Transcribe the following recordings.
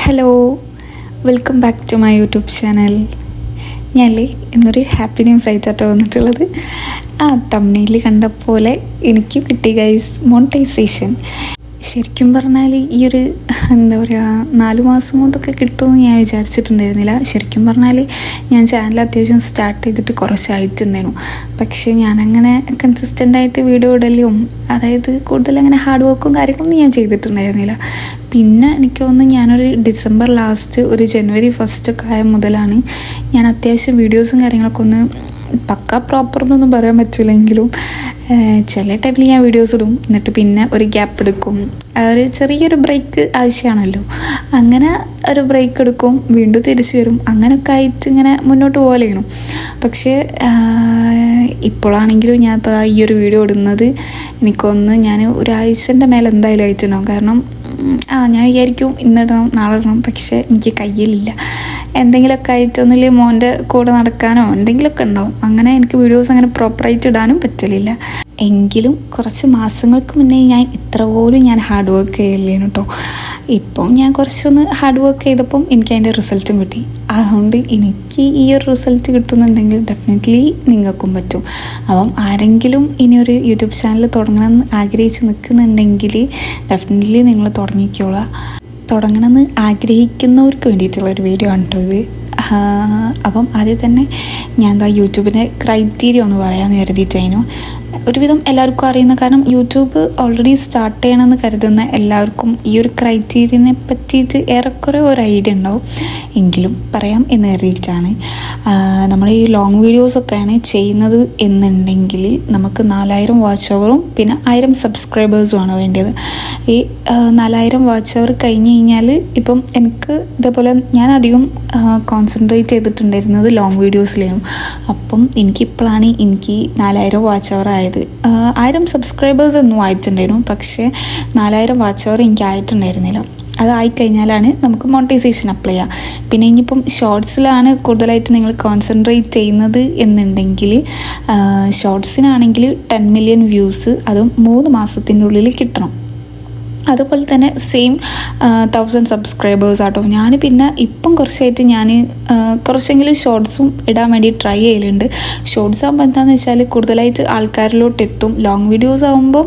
Hello, welcome back to my YouTube channel. ഞാനല്ലേ ഇന്നൊരു happy news ആയിട്ടാണ് വന്നിട്ടുള്ളത്. തമ്മിൽ കണ്ട പോലെ എനിക്ക് കിട്ടി ഗൈസ് മോണിറ്റൈസേഷൻ. ശരിക്കും പറഞ്ഞാൽ ഈ ഒരു 4 മാസം കൊണ്ടൊക്കെ കിട്ടുമെന്ന് ഞാൻ വിചാരിച്ചിട്ടുണ്ടായിരുന്നില്ല. ശരിക്കും പറഞ്ഞാൽ ഞാൻ ചാനൽ അത്യാവശ്യം സ്റ്റാർട്ട് ചെയ്തിട്ട് കുറച്ചായിട്ടുണ്ടായിരുന്നു. പക്ഷേ ഞാനങ്ങനെ കൺസിസ്റ്റൻ്റായിട്ട് വീഡിയോ ഇടലും അതായത് കൂടുതൽ അങ്ങനെ ഹാർഡ് വർക്കും കാര്യങ്ങളൊന്നും ഞാൻ ചെയ്തിട്ടുണ്ടായിരുന്നില്ല. പിന്നെ എനിക്ക് തോന്നുന്നു ഞാനൊരു ഡിസംബർ ലാസ്റ്റ് ഒരു ജനുവരി ഫസ്റ്റ് ഒക്കെ ആയ മുതലാണ് ഞാൻ അത്യാവശ്യം വീഡിയോസും കാര്യങ്ങളൊക്കെ ഒന്ന് പക്ക പ്രോപ്പർന്നൊന്നും പറയാൻ പറ്റില്ലെങ്കിലും ചില ടൈമിൽ ഞാൻ വീഡിയോസ് ഇടും, എന്നിട്ട് പിന്നെ ഒരു ഗ്യാപ്പ് എടുക്കും. ഒരു ചെറിയൊരു ബ്രേക്ക് ആവശ്യമാണല്ലോ, അങ്ങനെ ഒരു ബ്രേക്ക് എടുക്കും, വീണ്ടും തിരിച്ചു വരും. അങ്ങനെയൊക്കെ ആയിട്ട് ഇങ്ങനെ മുന്നോട്ട് പോലെയാണ്. പക്ഷേ ഇപ്പോഴാണെങ്കിലും ഞാൻ ഇപ്പോൾ ഈ ഒരു വീഡിയോ ഇടുന്നത് എനിക്കൊന്ന് ഞാൻ ഒരാഴ്ചൻ്റെ മേലെ എന്തായാലും അയച്ചിട്ടുണ്ടാവും. കാരണം ഞാൻ വിചാരിക്കും ഇന്നിടണം നാളെ ഇടണം, പക്ഷേ എനിക്ക് കയ്യിലില്ല. എന്തെങ്കിലുമൊക്കെ ആയിട്ട് ഒന്നിൽ മോൻ്റെ കൂടെ നടക്കാനോ എന്തെങ്കിലുമൊക്കെ ഉണ്ടാവും. അങ്ങനെ എനിക്ക് വീഡിയോസ് അങ്ങനെ പ്രോപ്പറായിട്ട് ഇടാനും പറ്റലില്ല. എങ്കിലും കുറച്ച് മാസങ്ങൾക്ക് മുന്നേ ഞാൻ ഇത്ര പോലും ഞാൻ ഹാർഡ് വർക്ക് ചെയ്യില്ലേനു കേട്ടോ. ഇപ്പം ഞാൻ കുറച്ചൊന്ന് ഹാർഡ് വർക്ക് ചെയ്തപ്പം എനിക്ക് അതിൻ്റെ റിസൾട്ടും കിട്ടി. അതുകൊണ്ട് എനിക്ക് ഈ ഒരു റിസൾട്ട് കിട്ടുന്നുണ്ടെങ്കിൽ ഡെഫിനറ്റ്ലി നിങ്ങൾക്കും പറ്റും. അപ്പം ആരെങ്കിലും ഇനിയൊരു യൂട്യൂബ് ചാനൽ തുടങ്ങണമെന്ന് ആഗ്രഹിച്ച് നിൽക്കുന്നുണ്ടെങ്കിൽ ഡെഫിനറ്റ്ലി നിങ്ങൾ തുടങ്ങണമെന്ന് ആഗ്രഹിക്കുന്നവർക്ക് വേണ്ടിയിട്ടുള്ളൊരു വീഡിയോ ആണ് കേട്ടോ ഇത്. അപ്പം ആദ്യം തന്നെ ഞാൻ യൂട്യൂബിൻ്റെ ക്രൈറ്റീരിയ ഒന്ന് പറയാമെന്ന് കരുതിയിട്ടായിരുന്നു. ഒരുവിധം എല്ലാവർക്കും അറിയുന്ന, കാരണം യൂട്യൂബ് ഓൾറെഡി സ്റ്റാർട്ട് ചെയ്യണമെന്ന് കരുതുന്ന എല്ലാവർക്കും ഈ ഒരു ക്രൈറ്റീരിയനെ പറ്റിയിട്ട് ഏറെക്കുറെ ഒരു ഐഡിയ ഉണ്ടാവും. എങ്കിലും പറയാം എന്ന് കരുതിയിട്ടാണ്. നമ്മൾ ഈ ലോങ് വീഡിയോസൊക്കെയാണ് ചെയ്യുന്നത് എന്നുണ്ടെങ്കിൽ നമുക്ക് 4000 വാച്ച് അവറും പിന്നെ 1000 സബ്സ്ക്രൈബേഴ്സുമാണ് വേണ്ടത്. ഈ 4000 വാച്ച് അവർ കഴിഞ്ഞ് കഴിഞ്ഞാൽ ഇപ്പം എനിക്ക് ഇതേപോലെ ഞാൻ അധികം കോൺസെൻട്രേറ്റ് ചെയ്തിട്ടുണ്ടായിരുന്നത് ലോങ് വീഡിയോസിലായിരുന്നു. അപ്പം എനിക്കിപ്പോഴാണ് എനിക്ക് 4000 വാച്ച് അവർ ആയത്. 1000 സബ്സ്ക്രൈബേഴ്സ് ഒന്നും ആയിട്ടുണ്ടായിരുന്നു, പക്ഷേ 4000 വാച്ച് അവർ എനിക്ക് ആയിട്ടുണ്ടായിരുന്നില്ല. അതായിക്കഴിഞ്ഞാലാണ് നമുക്ക് മോണിറ്റൈസേഷൻ അപ്ലൈ ചെയ്യാം. പിന്നെ ഇനിയിപ്പം ഷോർട്സിലാണ് കൂടുതലായിട്ട് നിങ്ങൾ കോൺസെൻട്രേറ്റ് ചെയ്യുന്നത് എന്നുണ്ടെങ്കിൽ ഷോർട്സിനാണെങ്കിൽ 10 മില്യൺ വ്യൂസ് അതും 3 മാസത്തിൻ്റെ ഉള്ളിൽ കിട്ടണം. അതുപോലെ തന്നെ സെയിം 1000 സബ്സ്ക്രൈബേഴ്സ് ആട്ടോ. ഞാൻ പിന്നെ ഇപ്പം കുറച്ചായിട്ട് ഞാൻ കുറച്ചെങ്കിലും ഷോർട്സും ഇടാൻ വേണ്ടി ട്രൈ ചെയ്യലുണ്ട്. ഷോർട്സ് ആകുമ്പോൾ എന്താണെന്ന് വെച്ചാൽ കൂടുതലായിട്ട് ആൾക്കാരിലോട്ട് എത്തും. ലോങ് വീഡിയോസ് ആകുമ്പോൾ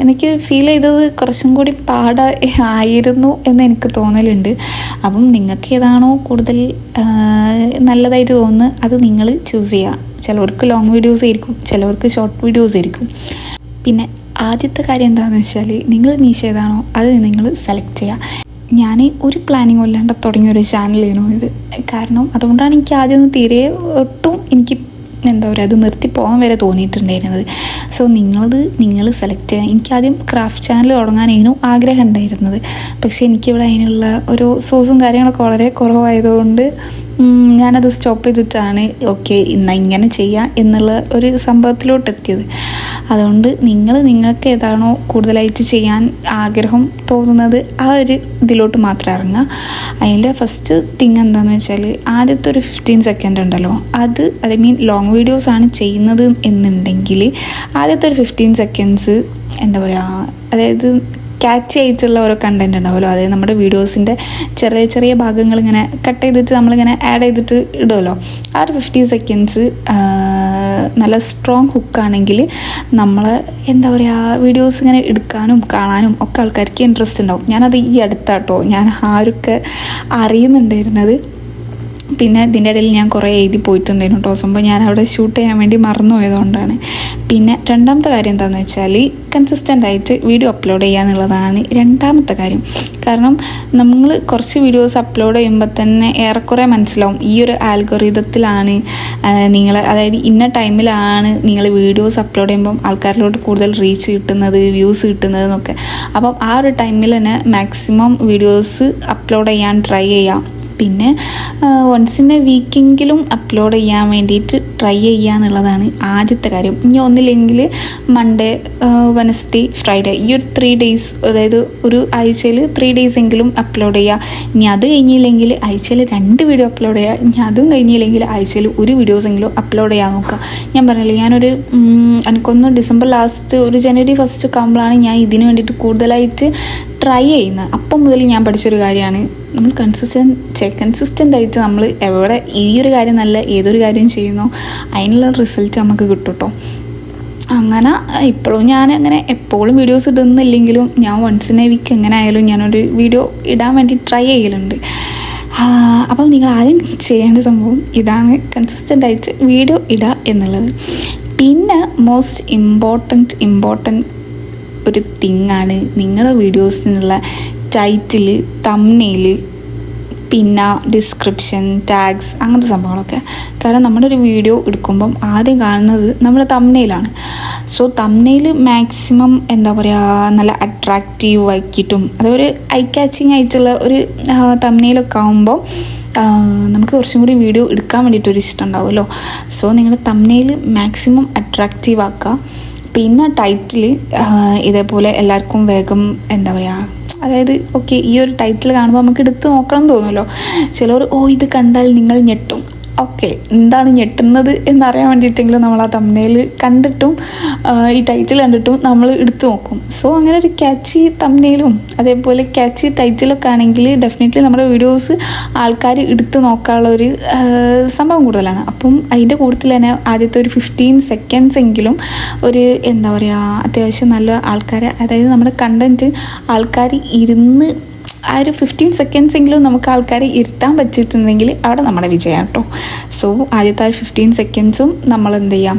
എനിക്ക് ഫീൽ ചെയ്തത് കുറച്ചും കൂടി പാടായിരുന്നു എന്ന് എനിക്ക് തോന്നലുണ്ട്. അപ്പം നിങ്ങൾക്ക് ഏതാണോ കൂടുതൽ നല്ലതായിട്ട് തോന്നുന്നത് അത് നിങ്ങൾ ചൂസ് ചെയ്യുക. ചിലവർക്ക് ലോങ് വീഡിയോസ് ആയിരിക്കും, ചിലവർക്ക് ഷോർട്ട് വീഡിയോസ് ആയിരിക്കും. പിന്നെ ആദ്യത്തെ കാര്യം എന്താണെന്ന് വെച്ചാൽ നിങ്ങൾ നീഷ ഏതാണോ അത് നിങ്ങൾ സെലക്ട് ചെയ്യുക. ഞാൻ ഒരു പ്ലാനിങ് ഇല്ലാണ്ട് തുടങ്ങിയൊരു ചാനലായിരുന്നു ഇത്. കാരണം അതുകൊണ്ടാണ് എനിക്ക് ആദ്യമൊന്നും തീരെ ഒട്ടും എനിക്ക് അത് നിർത്തി പോകാൻ വരെ തോന്നിയിട്ടുണ്ടായിരുന്നത്. സോ നിങ്ങൾ സെലക്ട് ചെയ്യുക. എനിക്കാദ്യം ക്രാഫ്റ്റ് ചാനൽ തുടങ്ങാനായിരുന്നു ആഗ്രഹം ഉണ്ടായിരുന്നത്. പക്ഷേ എനിക്കിവിടെ അതിനുള്ള ഒരു സോഴ്സും കാര്യങ്ങളൊക്കെ വളരെ കുറവായതുകൊണ്ട് ഞാനത് സ്റ്റോപ്പ് ചെയ്തിട്ടാണ് ഓക്കെ ഇങ്ങനെ ചെയ്യാം എന്നുള്ള ഒരു സംഭവത്തിലോട്ട് എത്തിയത്. അതുകൊണ്ട് നിങ്ങൾക്ക് ഏതാണോ കൂടുതലായിട്ട് ചെയ്യാൻ ആഗ്രഹം തോന്നുന്നത് ആ ഒരു ഇതിലോട്ട് മാത്രം ഇറങ്ങുക. അതിൻ്റെ ഫസ്റ്റ് തിങ് എന്താണെന്ന് വെച്ചാൽ ആദ്യത്തെ ഒരു 15 സെക്കൻഡ് ഉണ്ടല്ലോ, അത് മീൻ ലോങ് വീഡിയോസ് ആണ് ചെയ്യുന്നത് എന്നുണ്ടെങ്കിൽ ആദ്യത്തെ ഒരു 15 സെക്കൻഡ്സ് അതായത് ക്യാച്ച് ആയിട്ടുള്ള ഓരോ കണ്ടൻറ് ഉണ്ടാവുമല്ലോ. അതായത് നമ്മുടെ വീഡിയോസിൻ്റെ ചെറിയ ചെറിയ ഭാഗങ്ങൾ ഇങ്ങനെ കട്ട് ചെയ്തിട്ട് നമ്മളിങ്ങനെ ആഡ് ചെയ്തിട്ട് ഇടുമല്ലോ. ആ ഒരു 15 സെക്കൻഡ്സ് നല്ല സ്ട്രോങ് ഹുക്കാണെങ്കിൽ നമ്മൾ വീഡിയോസ് ഇങ്ങനെ എടുക്കാനും കാണാനും ഒക്കെ ആൾക്കാർക്ക് ഇൻട്രസ്റ്റ് ഉണ്ടാവും. ഞാനത് ഈ അടുത്താട്ടോ ഞാൻ ആരൊക്കെ അറിയുന്നുണ്ടായിരുന്നത്. പിന്നെ ഇതിൻ്റെ ഇടയിൽ ഞാൻ കുറേ എഴുതി പോയിട്ടുണ്ടായിരുന്നു കേട്ടോ. സംഭവം ഞാൻ അവിടെ ഷൂട്ട് ചെയ്യാൻ വേണ്ടി മറന്നു പോയതുകൊണ്ടാണ്. പിന്നെ രണ്ടാമത്തെ കാര്യം എന്താണെന്ന് വെച്ചാൽ കൺസിസ്റ്റൻ്റ് ആയിട്ട് വീഡിയോ അപ്ലോഡ് ചെയ്യുക എന്നുള്ളതാണ് രണ്ടാമത്തെ കാര്യം. കാരണം നമ്മൾ കുറച്ച് വീഡിയോസ് അപ്ലോഡ് ചെയ്യുമ്പോൾ തന്നെ ഏറെക്കുറെ മനസ്സിലാവും ഈ ഒരു ആൽഗോറിതത്തിലാണ് നിങ്ങൾ, അതായത് ഇന്ന ടൈമിലാണ് നിങ്ങൾ വീഡിയോസ് അപ്ലോഡ് ചെയ്യുമ്പം ആൾക്കാരിലോട്ട് കൂടുതൽ റീച്ച് കിട്ടുന്നത്, വ്യൂസ് കിട്ടുന്നത് എന്നൊക്കെ. അപ്പം ആ ഒരു ടൈമിൽ തന്നെ മാക്സിമം വീഡിയോസ് അപ്ലോഡ് ചെയ്യാൻ ട്രൈ ചെയ്യാം. പിന്നെ വൺസ് ഇൻ എ വീക്കെങ്കിലും അപ്ലോഡ് ചെയ്യാൻ വേണ്ടിയിട്ട് ട്രൈ ചെയ്യുക എന്നുള്ളതാണ് ആദ്യത്തെ കാര്യം. ഇനി ഒന്നില്ലെങ്കിൽ മൺഡേ, വെനസ്ഡേ, ഫ്രൈഡേ ഈ ഒരു 3 ഡേയ്സ്, അതായത് ഒരു ആഴ്ചയിൽ 3 ഡേയ്സ് എങ്കിലും അപ്ലോഡ് ചെയ്യുക. ഇനി അത് കഴിഞ്ഞില്ലെങ്കിൽ ആഴ്ചയിൽ 2 വീഡിയോ അപ്ലോഡ് ചെയ്യുക. ഇനി അതും കഴിഞ്ഞില്ലെങ്കിൽ ആഴ്ചയിൽ 1 വീഡിയോസെങ്കിലും അപ്ലോഡ് ചെയ്യാൻ നോക്കുക. ഞാൻ പറഞ്ഞില്ലേ, ഞാനൊരു എനിക്കൊന്ന് ഡിസംബർ ലാസ്റ്റ് ഒരു ജനുവരി ഫസ്റ്റ് ഒക്കെ ആകുമ്പോഴാണ് ഞാൻ ഇതിന് വേണ്ടിയിട്ട് കൂടുതലായിട്ട് ട്രൈ ചെയ്യുന്നത്. അപ്പം മുതൽ ഞാൻ പഠിച്ചൊരു കാര്യമാണ്, നമ്മൾ കൺസിസ്റ്റൻ്റ് ആയിട്ട് നമ്മൾ എവിടെ ഈ ഒരു കാര്യം നല്ല ഏതൊരു കാര്യം ചെയ്യുന്നോ അതിനുള്ള റിസൾട്ട് നമുക്ക് കിട്ടും കേട്ടോ. അങ്ങനെ ഇപ്പോഴും ഞാൻ അങ്ങനെ എപ്പോഴും വീഡിയോസ് ഇടുന്നില്ലെങ്കിലും ഞാൻ വൺസ് ഇൻ എ വീക്ക് എങ്ങനെ ആയാലും ഞാനൊരു വീഡിയോ ഇടാൻ വേണ്ടി ട്രൈ ചെയ്യലുണ്ട്. അപ്പം നിങ്ങൾ ആദ്യം ചെയ്യേണ്ട സംഭവം ഇതാണ്, കൺസിസ്റ്റൻ്റ് ആയിട്ട് വീഡിയോ ഇടുക എന്നുള്ളത്. പിന്നെ മോസ്റ്റ് ഇമ്പോർട്ടൻറ്റ് ഒരു തിങ്ങാണ് നിങ്ങളുടെ വീഡിയോസിനുള്ള ടൈറ്റിൽ, തംബ്നെയിൽ, പിന്നെ ഡിസ്ക്രിപ്ഷൻ, ടാഗ്സ്, അങ്ങനത്തെ സംഭവങ്ങളൊക്കെ. കാരണം നമ്മുടെ ഒരു വീഡിയോ എടുക്കുമ്പം ആദ്യം കാണുന്നത് നമ്മുടെ തംബ്നെയിലാണ്. സോ തംബ്നെയിൽ മാക്സിമം എന്താ പറയുക നല്ല അട്രാക്റ്റീവ് ആക്കിയിട്ടും അതൊരു ഐ ക്യാച്ചിങ് ആയിട്ടുള്ള ഒരു തംബ്നെയിലൊക്കെ ആകുമ്പോൾ നമുക്ക് കുറച്ചും കൂടി വീഡിയോ എടുക്കാൻ വേണ്ടിയിട്ടൊരു ഇഷ്ടം ഉണ്ടാവുമല്ലോ. സോ നിങ്ങളുടെ തംബ്നെയിൽ മാക്സിമം അട്രാക്റ്റീവ് ആക്കുക. പിന്നെ ടൈറ്റിൽ ഇതേപോലെ എല്ലാവർക്കും വേഗം എന്താ പറയുക, അതായത് ഓക്കെ ഈ ഒരു ടൈറ്റിൽ കാണുമ്പോൾ നമുക്ക് എടുത്ത് നോക്കണം എന്ന് തോന്നുമല്ലോ. ചിലർ ഇത് കണ്ടാൽ നിങ്ങൾ ഞെട്ടും. ഓക്കെ, എന്താണ് ഞെട്ടുന്നത് എന്നറിയാൻ വേണ്ടിയിട്ടെങ്കിലും നമ്മൾ ആ തംബ്നെയിൽ കണ്ടിട്ടും ഈ ടൈറ്റിൽ കണ്ടിട്ടും നമ്മൾ എടുത്തു നോക്കും. സോ അങ്ങനെ ഒരു ക്യാച്ചി തംബ്നെയിലും അതേപോലെ ക്യാച്ചി ടൈറ്റിലൊക്കെ ആണെങ്കിൽ ഡെഫിനറ്റ്ലി നമ്മുടെ വീഡിയോസ് ആൾക്കാർ എടുത്ത് നോക്കാനുള്ള ഒരു സംഭവം കൂടുതലാണ്. അപ്പം അതിൻ്റെ കൂട്ടത്തിൽ തന്നെ ആദ്യത്തെ ഒരു 15 seconds എങ്കിലും ഒരു എന്താ പറയുക അത്യാവശ്യം നല്ല ആൾക്കാരെ, അതായത് നമ്മുടെ കണ്ടൻറ്റ് ആൾക്കാർ ഇരുന്ന് ആ ഒരു 15 seconds എങ്കിലും നമുക്ക് ആൾക്കാരെ ഇരുത്താൻ പറ്റിയിട്ടുണ്ടെങ്കിൽ അവിടെ നമ്മുടെ വിജയം കേട്ടോ. സോ ആദ്യത്തെ ആ 15 seconds നമ്മൾ എന്ത് ചെയ്യാം,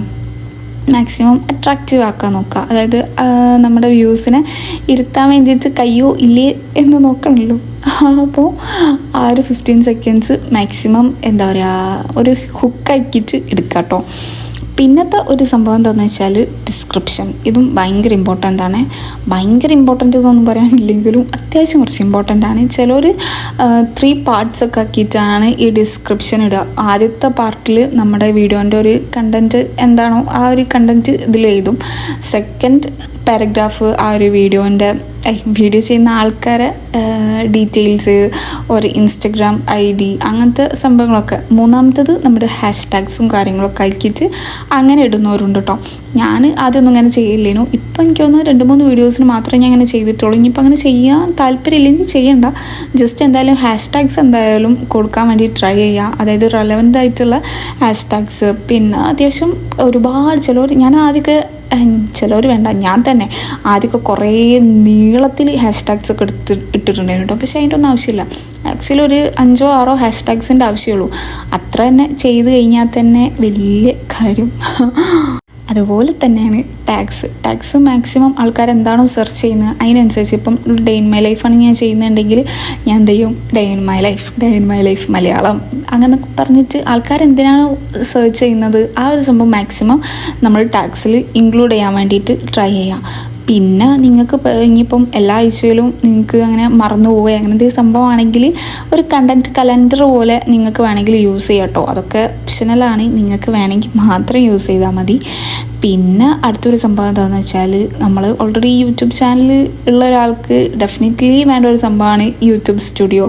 മാക്സിമം അട്രാക്റ്റീവ് ആക്കാൻ നോക്കുക. അതായത് നമ്മുടെ വ്യൂസിനെ ഇരുത്താൻ വേണ്ടിയിട്ട് കയ്യോ ഇല്ലേ എന്ന് നോക്കണമല്ലോ. അപ്പോൾ ആ ഒരു 15 seconds മാക്സിമം എന്താ പറയുക ഒരു ഹുക്കാക്കിയിട്ട് എടുക്കാം കേട്ടോ. പിന്നത്തെ ഒരു സംഭവം എന്താണെന്ന് വെച്ചാൽ ഡിസ്ക്രിപ്ഷൻ. ഇതും ഭയങ്കര ഇമ്പോർട്ടൻ്റ് ആണ്. ഭയങ്കര ഇമ്പോർട്ടൻ്റ് എന്നൊന്നും പറയാനില്ലെങ്കിലും അത്യാവശ്യം കുറച്ച് ഇമ്പോർട്ടൻ്റ് ആണ്. ചിലർ 3 parts ഒക്കെ ആക്കിയിട്ടാണ് ഈ ഡിസ്ക്രിപ്ഷൻ ഇടുക. ആദ്യത്തെ പാർട്ടിൽ നമ്മുടെ വീഡിയോൻ്റെ ഒരു കണ്ടൻറ്റ് എന്താണോ ആ ഒരു കണ്ടൻറ്റ് ഇതിൽ എഴുതും. സെക്കൻഡ് പാരഗ്രാഫ് ആ ഒരു വീഡിയോ ചെയ്യുന്ന ആൾക്കാരെ ഡീറ്റെയിൽസ്, ഒരു ഇൻസ്റ്റഗ്രാം ID, അങ്ങനത്തെ സംഭവങ്ങളൊക്കെ. മൂന്നാമത്തത് നമ്മുടെ ഹാഷ്ടാഗ്സും കാര്യങ്ങളൊക്കെ ആക്കിയിട്ട് അങ്ങനെ ഇടുന്നവരുണ്ട് കേട്ടോ. ഞാൻ ആദ്യമൊന്നും അങ്ങനെ ചെയ്യില്ലേനു. ഇപ്പം എനിക്ക് തോന്നുന്നു 2-3 വീഡിയോസിന് മാത്രമേ ഞാൻ അങ്ങനെ ചെയ്തിട്ടുള്ളൂ. ഇനിയിപ്പോൾ അങ്ങനെ ചെയ്യാൻ താല്പര്യമില്ലെങ്കിൽ ചെയ്യണ്ട. ജസ്റ്റ് എന്തായാലും ഹാഷ്ടാഗ്സ് എന്തായാലും കൊടുക്കാൻ വേണ്ടി ട്രൈ ചെയ്യുക. അതായത് റെലവൻ്റ് ആയിട്ടുള്ള ഹാഷ്ടാഗ്സ്. പിന്നെ അത്യാവശ്യം ഒരുപാട് ചിലർ വേണ്ട, ഞാൻ തന്നെ ആദ്യമൊക്കെ കുറേ നീളത്തിൽ ഹാഷ്ടാഗ്സ് ഒക്കെ ഇട്ടിട്ടുണ്ടായിരുന്നു കേട്ടോ. പക്ഷേ അതിൻ്റെ ഒന്നും ആവശ്യമില്ല. ആക്ച്വലി ഒരു 5-6 ഹാഷ്ടാഗ്സിൻ്റെ ആവശ്യമുള്ളൂ. അത്ര തന്നെ ചെയ്ത് കഴിഞ്ഞാൽ തന്നെ വലിയ കാര്യം. അതുപോലെ തന്നെയാണ് ടാഗ്സ് മാക്സിമം ആൾക്കാർ എന്താണോ സെർച്ച് ചെയ്യുന്നത് അതിനനുസരിച്ച്. ഇപ്പം ഡേ ഇൻ മൈ ലൈഫാണ് ഞാൻ ചെയ്യുന്നുണ്ടെങ്കിൽ ഞാൻ എന്ത് ചെയ്യും, day in my life Malayalam അങ്ങനെ പറഞ്ഞിട്ട് ആൾക്കാർ എന്തിനാണ് സെർച്ച് ചെയ്യുന്നത് ആ ഒരു സംഭവം മാക്സിമം നമ്മൾ ടാഗ്സിൽ ഇൻക്ലൂഡ് ചെയ്യാൻ വേണ്ടിയിട്ട് ട്രൈ ചെയ്യാം. പിന്നെ നിങ്ങൾക്ക് ഇനിയിപ്പം എല്ലാ ആഴ്ചയിലും നിങ്ങൾക്ക് അങ്ങനെ മറന്നു പോവുക അങ്ങനത്തെ സംഭവമാണെങ്കിൽ ഒരു കണ്ടൻറ്റ് കലണ്ടർ പോലെ നിങ്ങൾക്ക് വേണമെങ്കിൽ യൂസ് ചെയ്യാം കേട്ടോ. അതൊക്കെ ഓപ്ഷണലാണ്, നിങ്ങൾക്ക് വേണമെങ്കിൽ മാത്രം യൂസ് ചെയ്താൽ മതി. പിന്നെ അടുത്തൊരു സംഭവം എന്താണെന്ന് വെച്ചാൽ നമ്മൾ ഓൾറെഡി യൂട്യൂബ് ചാനൽ ഉള്ള ഒരാൾക്ക് ഡെഫിനറ്റ്ലി വേണ്ട ഒരു സംഭവമാണ് യൂട്യൂബ് സ്റ്റുഡിയോ.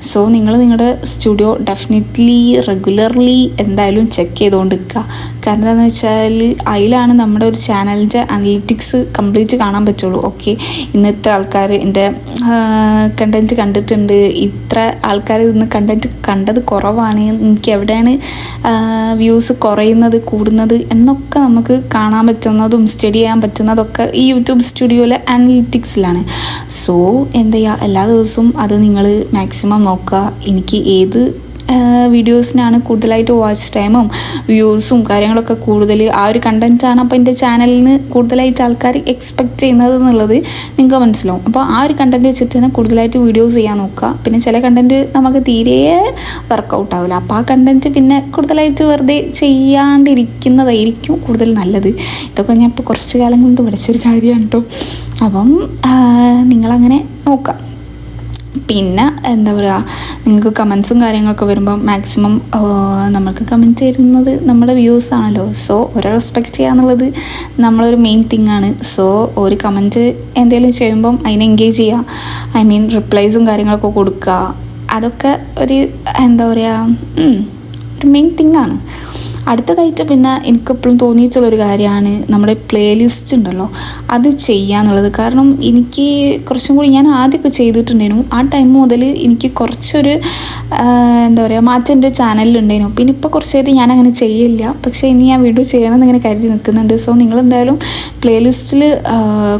സോ നിങ്ങൾ നിങ്ങളുടെ സ്റ്റുഡിയോ ഡെഫിനറ്റ്ലി റെഗുലർലി എന്തായാലും ചെക്ക് ചെയ്തുകൊണ്ടിരിക്കുക. കാരണം എന്താണെന്ന് വെച്ചാൽ അതിലാണ് നമ്മുടെ ഒരു ചാനലിൻ്റെ അനലിറ്റിക്സ് കംപ്ലീറ്റ് കാണാൻ പറ്റുള്ളൂ. ഓക്കെ, ഇന്ന് ഇത്ര ആൾക്കാർ എൻ്റെ കണ്ടൻറ്റ് കണ്ടിട്ടുണ്ട്, ഇത്ര ആൾക്കാർ ഇന്ന് കണ്ടൻറ്റ് കണ്ടത് കുറവാണ്, എനിക്ക് എവിടെയാണ് വ്യൂസ് കുറയുന്നത് കൂടുന്നത് എന്നൊക്കെ നമുക്ക് കാണാൻ പറ്റുന്നതും സ്റ്റഡി ചെയ്യാൻ പറ്റുന്നതൊക്കെ ഈ യൂട്യൂബ് സ്റ്റുഡിയോയിലെ അനലിറ്റിക്സിലാണ്. സോ എന്താ ചെയ്യുക, എല്ലാ ദിവസവും അത് നിങ്ങൾ മാക്സിമം നോക്കുക. എനിക്ക് ഏത് വീഡിയോസിനാണ് കൂടുതലായിട്ട് വാച്ച് ടൈമും വ്യൂസും കാര്യങ്ങളൊക്കെ കൂടുതൽ ആ ഒരു കണ്ടൻറ്റാണ് അപ്പോൾ എൻ്റെ ചാനലിൽ നിന്ന് കൂടുതലായിട്ട് ആൾക്കാർ എക്സ്പെക്റ്റ് ചെയ്യുന്നത് എന്നുള്ളത് നിങ്ങൾക്ക് മനസ്സിലാവും. അപ്പോൾ ആ ഒരു കണ്ടൻറ്റ് വെച്ചിട്ട് തന്നെ കൂടുതലായിട്ട് വീഡിയോസ് ചെയ്യാൻ നോക്കുക. പിന്നെ ചില കണ്ടൻറ്റ് നമുക്ക് തീരെ വർക്കൗട്ട് ആവില്ല. അപ്പോൾ ആ കണ്ടൻറ്റ് പിന്നെ കൂടുതലായിട്ട് വെറുതെ ചെയ്യാണ്ടിരിക്കുന്നതായിരിക്കും കൂടുതൽ നല്ലത്. ഇതൊക്കെ ഞാൻ ഇപ്പോൾ കുറച്ച് കാലം കൊണ്ട് പഠിച്ചൊരു കാര്യമാണ് കേട്ടോ. അപ്പം നിങ്ങളങ്ങനെ നോക്കാം. പിന്നെ എന്താ പറയുക, നിങ്ങൾക്ക് കമൻസും കാര്യങ്ങളൊക്കെ വരുമ്പോൾ മാക്സിമം നമ്മൾക്ക് കമൻറ്റ് തരുന്നത് നമ്മുടെ വ്യൂസ് ആണല്ലോ. സോ ഒരു റെസ്പെക്റ്റ് ചെയ്യുക എന്നുള്ളത് നമ്മളൊരു മെയിൻ തിങ് ആണ്. സോ ഒരു കമൻറ്റ് എന്തെങ്കിലും ചെയ്യുമ്പം അതിനെ എൻഗേജ് ചെയ്യുക, റിപ്ലൈസും കാര്യങ്ങളൊക്കെ കൊടുക്കുക. അതൊക്കെ ഒരു എന്താ പറയുക ഒരു മെയിൻ തിങ് ആണ്. അടുത്തതായിട്ട് പിന്നെ എനിക്കെപ്പോഴും തോന്നിയിട്ടുള്ളൊരു കാര്യമാണ് നമ്മുടെ പ്ലേലിസ്റ്റ് ഉണ്ടല്ലോ അത് ചെയ്യാന്നുള്ളത്. കാരണം എനിക്ക് കുറച്ചും കൂടി ഞാൻ ആദ്യമൊക്കെ ചെയ്തിട്ടുണ്ടായിരുന്നു. ആ ടൈം മുതൽ എനിക്ക് കുറച്ചൊരു എന്താ പറയുക മാറ്റം എൻ്റെ ചാനലിലുണ്ടായിരുന്നു. പിന്നെ ഇപ്പോൾ കുറച്ചായിട്ട് ഞാനങ്ങനെ ചെയ്യില്ല. പക്ഷേ ഇനി ഞാൻ വീഡിയോ ചെയ്യണമെന്ന് ഇങ്ങനെ കരുതി നിൽക്കുന്നുണ്ട്. സോ നിങ്ങളെന്തായാലും പ്ലേലിസ്റ്റിൽ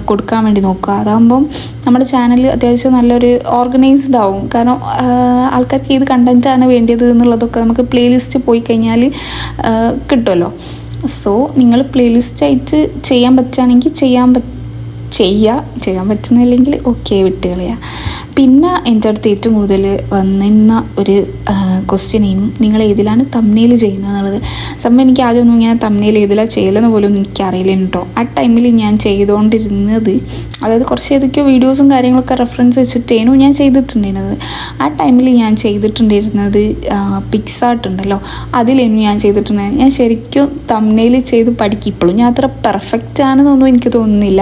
കൊടുക്കാൻ വേണ്ടി നോക്കുക. അതാകുമ്പം നമ്മുടെ ചാനൽ അത്യാവശ്യം നല്ലൊരു ഓർഗനൈസ്ഡ് ആവും. കാരണം ആൾക്കാർക്ക് ഏത് കണ്ടൻറ്റാണ് വേണ്ടത് എന്നുള്ളതൊക്കെ നമുക്ക് പ്ലേലിസ്റ്റ് പോയി കഴിഞ്ഞാൽ കിട്ടുമല്ലോ. സോ നിങ്ങൾ പ്ലേലിസ്റ്റായിട്ട് ചെയ്യാൻ പറ്റുകയാണെങ്കിൽ ചെയ്യാൻ പറ്റുന്നില്ലെങ്കിൽ ഓക്കെ വിട്ട് കളയുക. പിന്നെ എൻ്റെ അടുത്ത് ഏറ്റവും കൂടുതൽ വന്നിരുന്ന ഒരു ക്വസ്റ്റ്യനും നിങ്ങൾ ഏതിലാണ് തംബ്നെയിൽ ചെയ്യുന്നത് എന്നുള്ളത്. സംഭവം എനിക്ക് ആദ്യമൊന്നും ഇങ്ങനെ തംബ്നെയിൽ ഏതിലാണ് ചെയ്യലെന്ന് പോലും എനിക്കറിയില്ല കേട്ടോ. ആ ടൈമിൽ ഞാൻ ചെയ്തുകൊണ്ടിരുന്നത്, അതായത് കുറച്ച് ഏതൊക്കെയോ വീഡിയോസും കാര്യങ്ങളൊക്കെ റെഫറൻസ് വെച്ചിട്ടേനു ഞാൻ ചെയ്തിട്ടുണ്ടായിരുന്നത്. ആ ടൈമിൽ ഞാൻ ചെയ്തിട്ടുണ്ടായിരുന്നത് പിക്സാർട്ട് ഉണ്ടല്ലോ, അതിലേനു ഞാൻ ചെയ്തിട്ടുണ്ടായിരുന്നു. ഞാൻ ശരിക്കും തംബ്നെയിൽ ചെയ്ത് പഠിക്കും. ഇപ്പോഴും ഞാൻ അത്ര പെർഫെക്റ്റ് ആണെന്നൊന്നും എനിക്ക് തോന്നുന്നില്ല.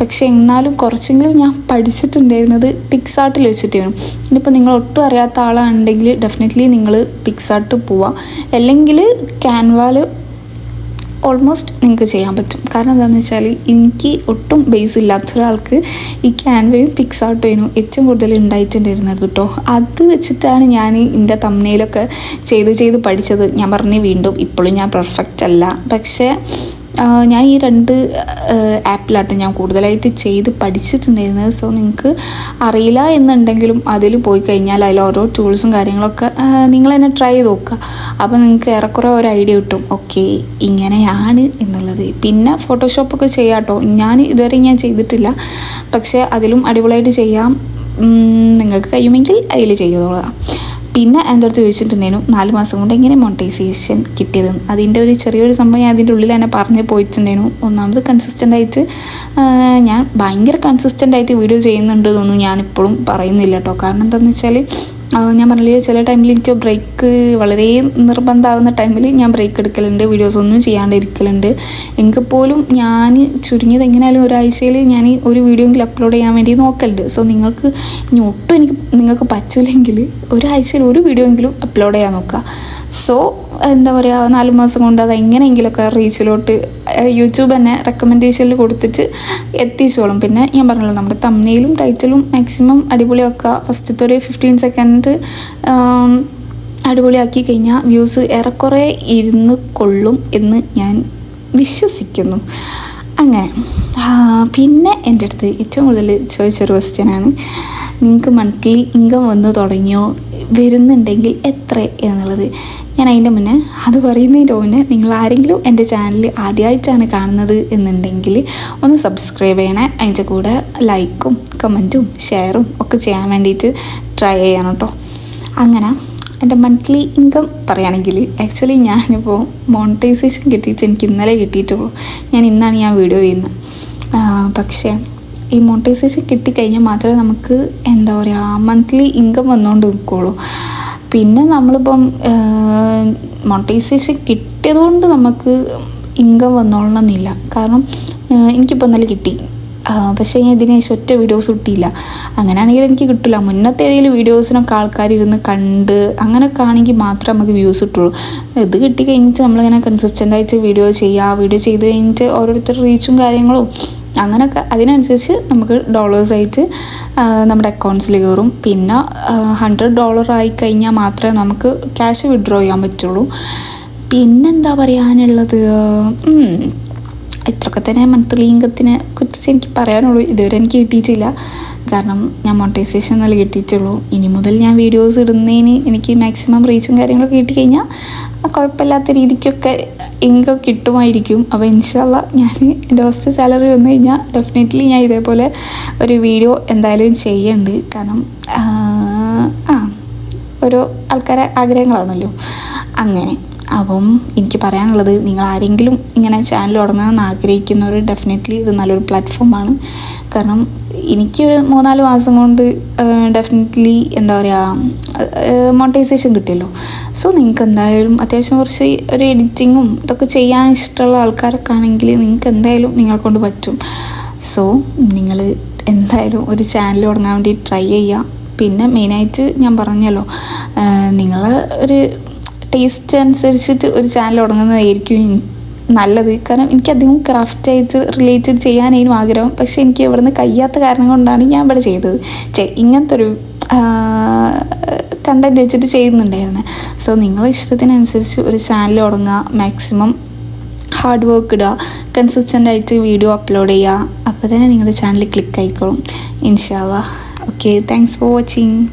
പക്ഷേ എന്നാലും കുറച്ചെങ്കിലും ഞാൻ പഠിച്ചിട്ടുണ്ടായിരുന്നത് പിക്സാർട്ടിൽ വെച്ചിട്ടായിരുന്നു. ഇനിയിപ്പോൾ നിങ്ങൾ ഒട്ടും അറിയാത്ത ആളാണെങ്കിൽ ഡെഫിനറ്റ്ലി നിങ്ങൾ പിക്സാർട്ട് പോവുക, അല്ലെങ്കിൽ ക്യാൻവയിൽ ഓൾമോസ്റ്റ് നിങ്ങൾക്ക് ചെയ്യാൻ പറ്റും. കാരണം എന്താണെന്ന് വെച്ചാൽ എനിക്ക് ഒട്ടും ബേസ് ഇല്ലാത്ത ഒരാൾക്ക് ഈ ക്യാൻവയും പിക്സാർട്ടും ഏറ്റവും കൂടുതൽ ഉണ്ടായിട്ടുണ്ടായിരുന്നത് കേട്ടോ. അത് വെച്ചിട്ടാണ് ഞാൻ എൻ്റെ തംബ്നെയിലൊക്കെ ചെയ്ത് പഠിച്ചത്. ഞാൻ പറഞ്ഞു വീണ്ടും ഇപ്പോഴും ഞാൻ പെർഫെക്റ്റ് അല്ല. പക്ഷേ ഞാൻ ഈ 2 ആപ്പിലാട്ടോ ഞാൻ കൂടുതലായിട്ട് ചെയ്ത് പഠിച്ചിട്ടുണ്ടായിരുന്നത്. സോ നിങ്ങൾക്ക് അറിയില്ല എന്നുണ്ടെങ്കിലും അതിൽ പോയി കഴിഞ്ഞാൽ അതിൽ ഓരോ ടൂൾസും കാര്യങ്ങളൊക്കെ നിങ്ങൾ തന്നെ ട്രൈ ചെയ്ത് നോക്കുക. അപ്പോൾ നിങ്ങൾക്ക് ഏറെക്കുറെ ഒരു ഐഡിയ കിട്ടും, ഓക്കെ ഇങ്ങനെയാണ് എന്നുള്ളത്. പിന്നെ ഫോട്ടോഷോപ്പൊക്കെ ചെയ്യാം കേട്ടോ. ഞാൻ ഇതുവരെ ഞാൻ ചെയ്തിട്ടില്ല, പക്ഷേ അതിലും അടിപൊളിയായിട്ട് ചെയ്യാം. നിങ്ങൾക്ക് കഴിയുമെങ്കിൽ അതിൽ ചെയ്തോളുക. പിന്നെ എൻ്റെ അടുത്ത് ചോദിച്ചിട്ടുണ്ടായിരുന്നു 4 മാസം കൊണ്ട് എങ്ങനെ മോണിറ്റൈസേഷൻ കിട്ടിയതെന്ന്. അതിൻ്റെ ഒരു ചെറിയൊരു സംഭവം ഞാൻ അതിൻ്റെ ഉള്ളിൽ തന്നെ പറഞ്ഞു പോയിട്ടുണ്ടായിരുന്നു. ഒന്നാമത് കൺസിസ്റ്റൻ്റായിട്ട് ഞാൻ ഭയങ്കര കൺസിസ്റ്റൻ്റായിട്ട് വീഡിയോ ചെയ്യുന്നുണ്ടെന്നൊന്നും ഞാനിപ്പോഴും പറയുന്നില്ല കേട്ടോ. കാരണം എന്താണെന്ന് വെച്ചാൽ ഞാൻ പറഞ്ഞില്ലേ, ചില ടൈമിൽ എനിക്ക് ബ്രേക്ക് വളരെ നിർബന്ധമാകുന്ന ടൈമിൽ ഞാൻ ബ്രേക്ക് എടുക്കലുണ്ട്, വീഡിയോസ് ഒന്നും ചെയ്യാണ്ടിരിക്കലുണ്ട്. എങ്കിൽ പോലും ഞാൻ ചുരുങ്ങിയത് എങ്ങനെയാലും ഒരാഴ്ചയിൽ ഞാൻ ഒരു വീഡിയോ എങ്കിലും അപ്ലോഡ് ചെയ്യാൻ വേണ്ടി നോക്കലുണ്ട്. സോ നിങ്ങൾക്ക് ഇനി ഒട്ടും നിങ്ങൾക്ക് പറ്റില്ലെങ്കിൽ ഒരാഴ്ചയിൽ ഒരു വീഡിയോ എങ്കിലും അപ്ലോഡ് ചെയ്യാൻ നോക്കുക. സോ എന്താ പറയുക, 4 മാസം കൊണ്ട് അത് എങ്ങനെയെങ്കിലുമൊക്കെ റീച്ചിലോട്ട് യൂട്യൂബ് തന്നെ റെക്കമെൻഡേഷനിൽ കൊടുത്തിട്ട് എത്തിച്ചോളും. പിന്നെ ഞാൻ പറഞ്ഞല്ലോ, നമ്മുടെ തംബ്നെയിലും ടൈറ്റിലും മാക്സിമം അടിപൊളിയാക്കുക. ഫസ്റ്റത്തെ ഒരു 15 സെക്കൻഡ് അടിപൊളിയാക്കി കഴിഞ്ഞാൽ വ്യൂസ് ഏറെക്കുറെ ഇരുന്ന് കൊള്ളും എന്ന് ഞാൻ വിശ്വസിക്കുന്നു. അങ്ങനെ പിന്നെ എൻ്റെ അടുത്ത് ഏറ്റവും കൂടുതൽ ചോദിച്ചൊരു ക്വസ്റ്റ്യനാണ്, നിങ്ങൾക്ക് മന്ത്ലി ഇൻകം വന്നു തുടങ്ങിയോ, വരുന്നുണ്ടെങ്കിൽ എത്ര എന്നുള്ളത്. ഞാൻ അതിൻ്റെ മുന്നേ അത് പറയുന്നതിൻ്റെ മുന്നേ നിങ്ങൾ ആരെങ്കിലും എൻ്റെ ചാനൽ ആദ്യമായിട്ടാണ് കാണുന്നത് എന്നുണ്ടെങ്കിൽ ഒന്ന് സബ്സ്ക്രൈബ് ചെയ്യണേ. അതിൻ്റെ കൂടെ ലൈക്കും കമൻറ്റും ഷെയറും ഒക്കെ ചെയ്യാൻ വേണ്ടിയിട്ട് ട്രൈ ചെയ്യണം കേട്ടോ. അങ്ങനെ എൻ്റെ മന്ത്ലി ഇൻകം പറയുകയാണെങ്കിൽ, ആക്ച്വലി ഞാനിപ്പോൾ മോണിറ്റൈസേഷൻ കിട്ടിയിട്ട് എനിക്ക് ഇന്നലെ കിട്ടിയിട്ടുള്ളൂ. ഇന്നാണ് ഞാൻ വീഡിയോ ചെയ്യുന്നത്. പക്ഷേ ഈ മോണിറ്റൈസേഷൻ കിട്ടിക്കഴിഞ്ഞാൽ മാത്രമേ നമുക്ക് എന്താ പറയുക മന്ത്ലി ഇൻകം വന്നുകൊണ്ട് നിൽക്കുകയുള്ളൂ. പിന്നെ നമ്മളിപ്പം മോണിറ്റൈസേഷൻ കിട്ടിയതുകൊണ്ട് നമുക്ക് ഇൻകം വന്നോളണമെന്നില്ല. കാരണം എനിക്കിപ്പോൾ ഇന്നലെ കിട്ടി, പക്ഷേ ഞാൻ ഇതിന് ശേഷം ഒറ്റ വീഡിയോസ് കിട്ടിയില്ല. അങ്ങനെയാണെങ്കിൽ എനിക്ക് കിട്ടില്ല. മുന്നത്തെ ഏതെങ്കിലും വീഡിയോസിനൊക്കെ ആൾക്കാർ ഇരുന്ന് കണ്ട് അങ്ങനെയൊക്കെ ആണെങ്കിൽ മാത്രമേ നമുക്ക് വ്യൂസ് കിട്ടുള്ളൂ. ഇത് കിട്ടി കഴിഞ്ഞിട്ട് നമ്മളിങ്ങനെ കൺസിസ്റ്റൻ്റായിട്ട് വീഡിയോ ചെയ്ത് കഴിഞ്ഞിട്ട് ഓരോരുത്തർ റീച്ചും കാര്യങ്ങളും അങ്ങനെയൊക്കെ അതിനനുസരിച്ച് നമുക്ക് ഡോളേഴ്സായിട്ട് നമ്മുടെ അക്കൗണ്ട്സിൽ കയറും. പിന്നെ $100 ആയി കഴിഞ്ഞാൽ മാത്രമേ നമുക്ക് ക്യാഷ് വിഡ്രോ ചെയ്യാൻ പറ്റുള്ളൂ. പിന്നെന്താ പറയാനുള്ളത്, ഇത്രയൊക്കെ തന്നെ മന്ത്ലി ഇൻകത്തിനെ കുറിച്ച് എനിക്ക് പറയാനുള്ളൂ. ഇതുവരെ എനിക്ക് കിട്ടിയിട്ടില്ല, കാരണം ഞാൻ മോണിറ്റൈസേഷൻ നല്ല കിട്ടിയിട്ടുള്ളൂ. ഇനി മുതൽ ഞാൻ വീഡിയോസ് ഇടുന്നതിന് എനിക്ക് മാക്സിമം റീച്ചും കാര്യങ്ങളൊക്കെ കിട്ടിക്കഴിഞ്ഞാൽ കുഴപ്പമില്ലാത്ത രീതിക്കൊക്കെ ഇൻകം കിട്ടുമായിരിക്കും. അപ്പോൾ ഇൻഷാല്ലാ ഞാൻ എൻ്റെ ഫസ്റ്റ് സാലറി വന്നു കഴിഞ്ഞാൽ ഡെഫിനറ്റ്ലി ഞാൻ ഇതേപോലെ ഒരു വീഡിയോ എന്തായാലും ചെയ്യുന്നുണ്ട്. കാരണം ഓരോ ആൾക്കാരെ ആഗ്രഹങ്ങളാണല്ലോ അങ്ങനെ. അപ്പം എനിക്ക് പറയാനുള്ളത്, നിങ്ങൾ ആരെങ്കിലും ഇങ്ങനെ ചാനൽ തുടങ്ങണമെന്ന് ആഗ്രഹിക്കുന്നവർ ഡെഫിനറ്റ്ലി ഇത് നല്ലൊരു പ്ലാറ്റ്ഫോമാണ്. കാരണം എനിക്ക് ഒരു 3-4 മാസം കൊണ്ട് ഡെഫിനറ്റ്ലി എന്താ പറയുക മോണിറ്റൈസേഷൻ കിട്ടിയല്ലോ. സോ നിങ്ങൾക്ക് എന്തായാലും അത്യാവശ്യം കുറച്ച് ഒരു എഡിറ്റിങ്ങും ഇതൊക്കെ ചെയ്യാൻ ഇഷ്ടമുള്ള ആൾക്കാരൊക്കെ ആണെങ്കിൽ നിങ്ങൾക്ക് എന്തായാലും നിങ്ങളെ കൊണ്ട് പറ്റും. സോ നിങ്ങൾ എന്തായാലും ഒരു ചാനൽ തുടങ്ങാൻ വേണ്ടി ട്രൈ ചെയ്യുക. പിന്നെ മെയിനായിട്ട് ഞാൻ പറഞ്ഞല്ലോ, നിങ്ങൾ ഒരു ടേസ്റ്റ് അനുസരിച്ചിട്ട് ഒരു ചാനൽ തുടങ്ങുന്നതായിരിക്കും നല്ലത്. കാരണം എനിക്കധികം ക്രാഫ്റ്റായിട്ട് റിലേറ്റഡ് ചെയ്യാനായിരുന്നു ആഗ്രഹം. പക്ഷേ എനിക്ക് ഇവിടുന്ന് കഴിയാത്ത കാരണം കൊണ്ടാണ് ഞാൻ ഇവിടെ ചെയ്തത്. ഇങ്ങനത്തെ ഒരു കണ്ടൻറ്റ് വെച്ചിട്ട് ചെയ്യുന്നുണ്ടായിരുന്നു. സോ നിങ്ങളുടെ ഇഷ്ടത്തിനനുസരിച്ച് ഒരു ചാനൽ തുടങ്ങുക, മാക്സിമം ഹാർഡ് വർക്ക് ഇടുക, കൺസിസ്റ്റൻ്റ് ആയിട്ട് വീഡിയോ അപ്ലോഡ് ചെയ്യുക. അപ്പോൾ തന്നെ നിങ്ങളുടെ ചാനൽ ക്ലിക്ക് ആയിക്കോളും ഇൻഷാ അല്ലാഹ്. Okay, thanks for watching.